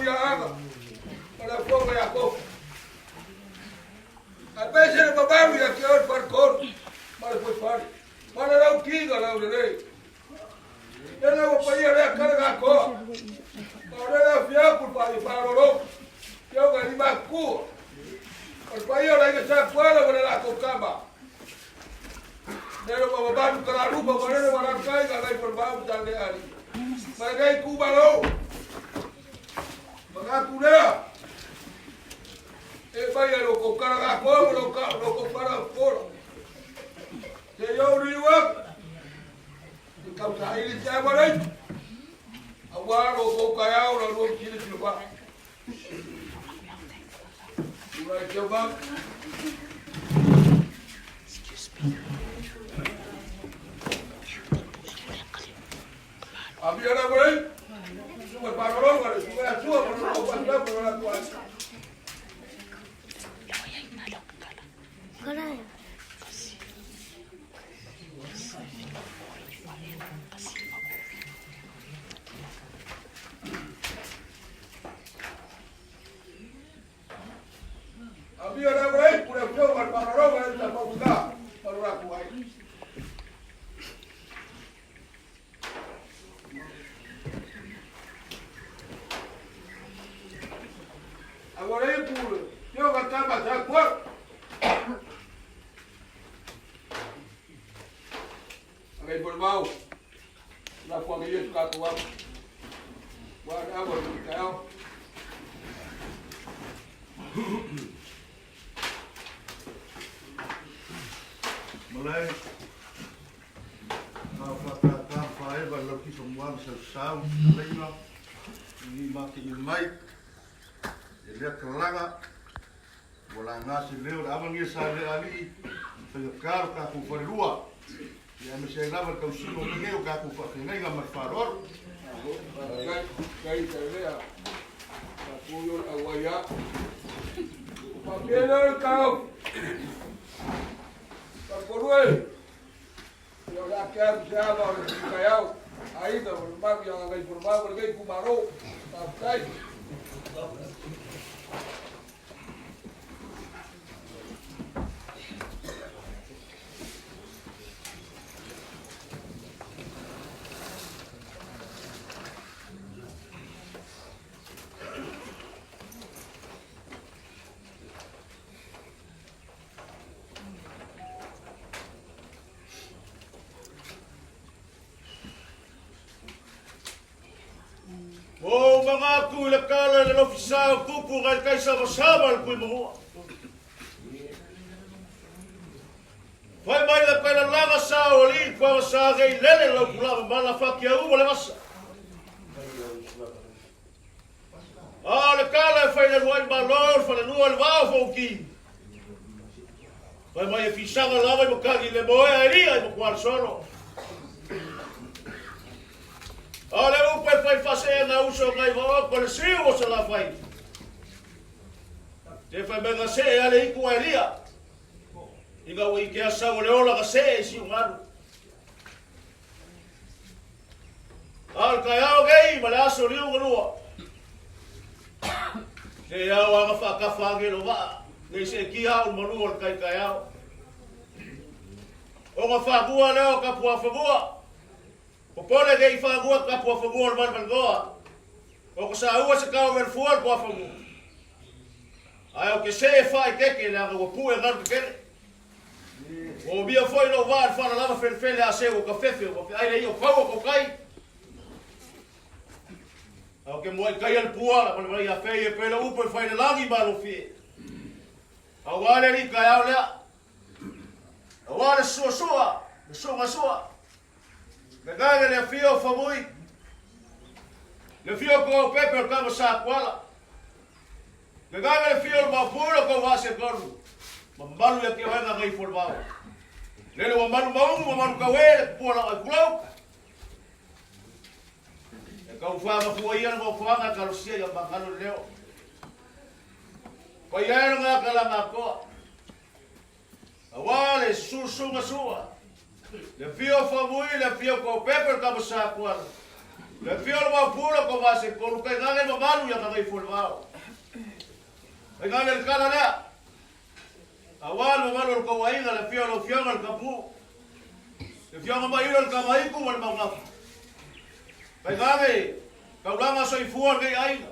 ya aga. Para fogo ya ko. A pese de babaru ya que hoy parcor. Para pues para la ukiga la ure. Ya no voy a ir a cargar ko. Para la fia por para ro. Yo que ni más cu. Por paio la que está fuera para la cocama. Pero como babaru para rupa para le para caiga la por babaru dale ali. Para que cuba lo. Para curar. Vaya lo compara como lo compara por se yo riwa causa ahí se va ahí agora lo caiao lo quiere se va vai que va había la por ahí sube para lo para sube a sube para no pasar por la cuadra. Había la break, por el show, al panorama, el tapabutá, para la cuay. Agora aí, por eu vou estar batendo por. Agora por mal, na família de Catuá, guarda água do Mikael. Mulai, apa fai baru kita semua sesau, lagi ni makin mai. Dia kelanga, bola nasi leo, abang dia sahari ali, terkar kaku perlua. Ya mesti nama kau sino ni eu kaku pakai ngai gambar faror. Kai terlea, kaku yo awaya. Pakai kau. Corruel, eu já quero já agora de Caial, ainda o mago já vai por mago, ninguém fumarou, tá certo? Oh, mga kulakala na ofisa ko po kay sama-sama ko mo. Vai mai la pela lava sa oli kwa sa gay lele lo kula mala fakia u wala masa. Ah, le kala fai le wai balor fa le nual va fo ki. Vai mai ofisa la lava mo kagi le boa eria mo kwal solo. Ole upe fai fasena uso ngai va ko le siu se la fai. Te fai mega se ale iku elia. Iga wi ke asa ole ola ka se si ungaru. Al kai au gei mala aso liu ngua. Ke au anga fa ka fa ge lo va. Nei se ki au manu al kai au. O nga fa bua leo ka pua fa bua. O pole ke i whangua ka pua whangua o mangoa. O ka sa ua se kao mer fuar pua whangua. Ai o ke se e whai keke le anga o pu e ngaru kere. O bia foi no var whana lama whenwhele a se o ka whewhe o ai le i o whau o kai. O ke moe kai al pua la mana mai a whei e pēla upo e whai le langi malo fie. A wale ri kai au lea. A wale sua sua. Sua sua. Le gaga le fio famui. Le fio ko pepe o kama sa kuala. Le gaga le fio ma puro ko wase koru. Mambalu ya ke wanga ngai for bao. Le lo mambalu maungu ka wele pula ai kulau. E ka ufanga fuia no fuanga ka lusia ya bangalo leo. Pa ia nga kala ngako. Awale susunga sua. Le fio famui, le fio ko pepe kama sa kuala. Le fiolo ma pula ko va se ko kai ngale ma malu ya kai fol va. Kai ngale kala la. Awal ma malu ko wa inga le fiolo fiolo ka pu. Le fiolo ma ilo ka mai ku wal ma ngap. Kai ngale ka ulanga so i fuol kai ainga.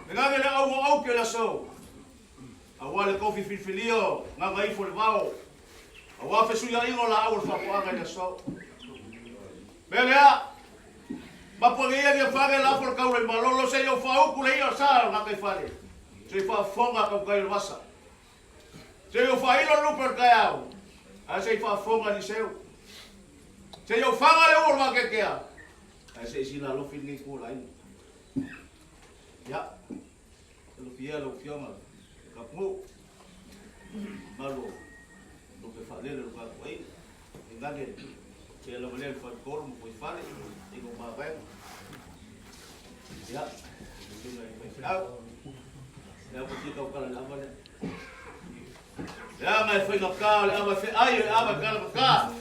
Kai ngale la au ke la so. Awal ko fi filio nga ngai fol va. Awal fe su ya ingo la au fa ko nga so. Belea. Ma podia dia fare la por causa il malolo se io fa o pure io sa ma che fare. Se fa fonga con quel vassa. Se io fa ilo lu per caiao. A se fa fonga di seu. Se io fa le urma che ha. A se si la lo fingi con lai. Ya. Lo fioma. Capu. Malo. Lo che fa le lo fa poi. Ingane. Se lo voleva fare cormo puoi fare. Digo ma vai. Ya. Ya porque kau kala lama ni. Ya mai foi no carro, ya mai foi ai, ya mai kala ka.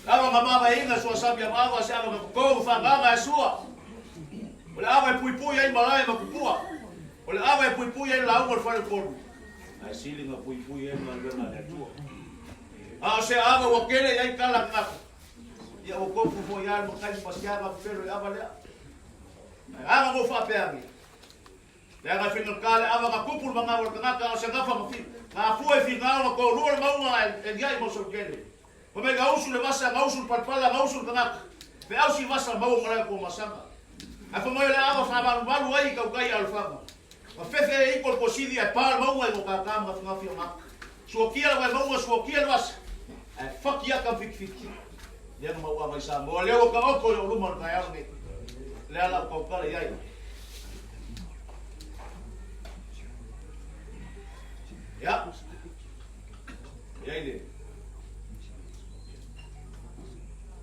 Lama mama vai inga sua sabia mama se ama ko fa mama é sua. Olha vai pui aí malai ma kupua. Olha vai pui aí lá o fora cormo. Ai silinga pui aí ma lena na tua. Ah se ama o kele aí kala ka. Ya o corpo foi ar mo kai passear ma pelo ya vale. Aga mo fa peagi. Ya ga fino kale ava ka kupul mga wal ka se gafa mo fi. Nga fu e fi nga ko ruol ma uma e dia mo so kele. Ko me ga usul basa ga usul patpala ga usul ka. Pe au si basa ma uma ko masanga. A fo mo le ava fa ba balu ai ka kai al fa. Ma fefe e ko posidi e par ma uma ko ka ka ma nga fi ma. So kiela wa ma uma so kiela was. E fuck ya ka fik fik. Dia ma wa mai sa mo le o ka o ko lu mo ka ya ni. Le ala ko kala ya. Ya. Ya ini.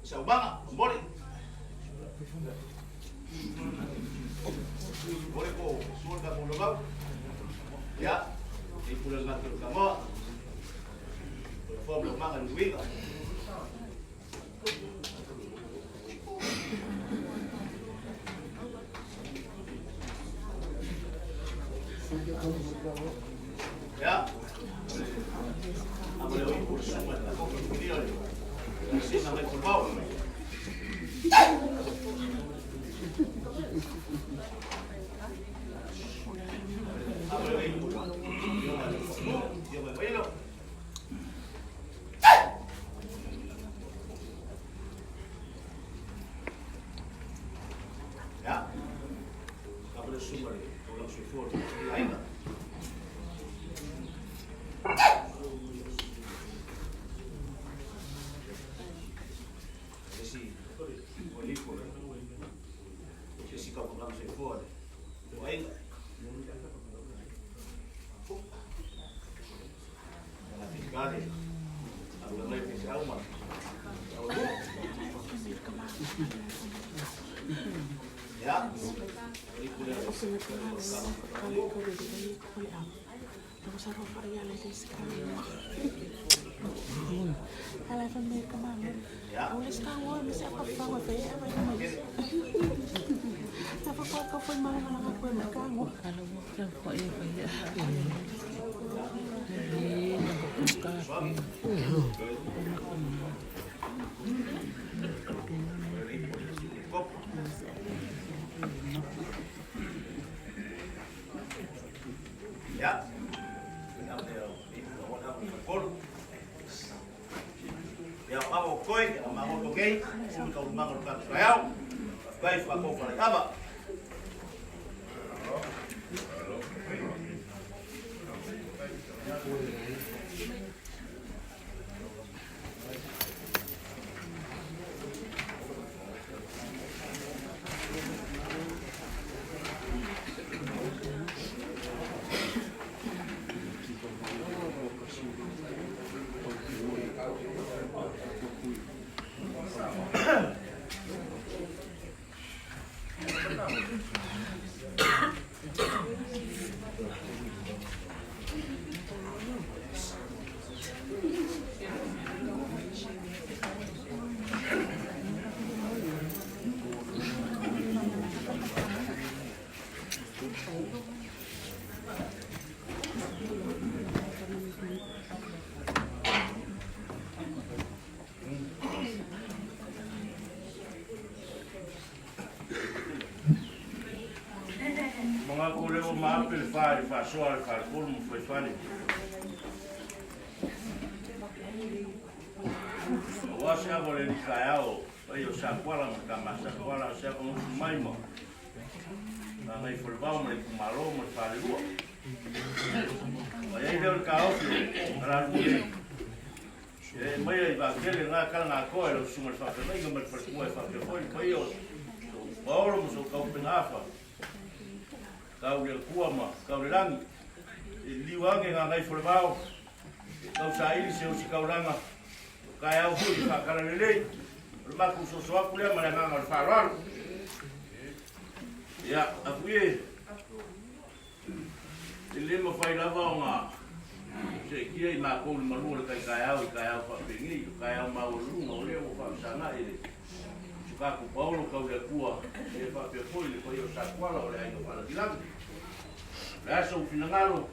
Sa banga, boleh. Boleh ko suul ka mo lugaw. Ya. Ipulan natin ka mo. Form ng mga luwiga. Ya. Apa lagi kursus mana? Kau video ni. Masih sampai terbau. Apa lagi? Dia main. Ya. Apa lagi sumber? Orang sufur. Lain. Ya. Ya mau koi, mau togai, untuk mau kan kayau. Baik, aku pada apa? Mga kule o maapil whare whasoa le whare kuru mo whai whane. Wase ako le ni kai ao, pai o sa kuala mo kama sa kuala sa ko musu mai mo. Na ngai whalebau mo le kumaro mo le whare ua. Pai ei leo le ka ofi, ngara kule. E mai ai wakele ngā kala ngā koe lo sunga le whakamai ka mai whalekua e whakewhoi pai o. Waoro mo so kaupenga awha. Kau le kua ma, kau le rangi. E liwange ngā ngai whalebau. Kau sa ili se o si kau ranga. Kai au hui whakara le lei. Le maku so so aku lea mana nganga le whararu. Ia, aku e. E lema whai lava o ngā. Se kia i mā kou le marua le kai au whapengi. Kai au maurunga o leo o whakasanga e le. Kaku Paulo kau le kua e whapea poi le pai o sa kuala o le aino whala kilangi. Le asa u finangalo,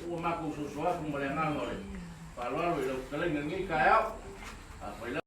ua mako so soaku ma le nganga o le whaloalo i lau talenga ngi kai au. A whaila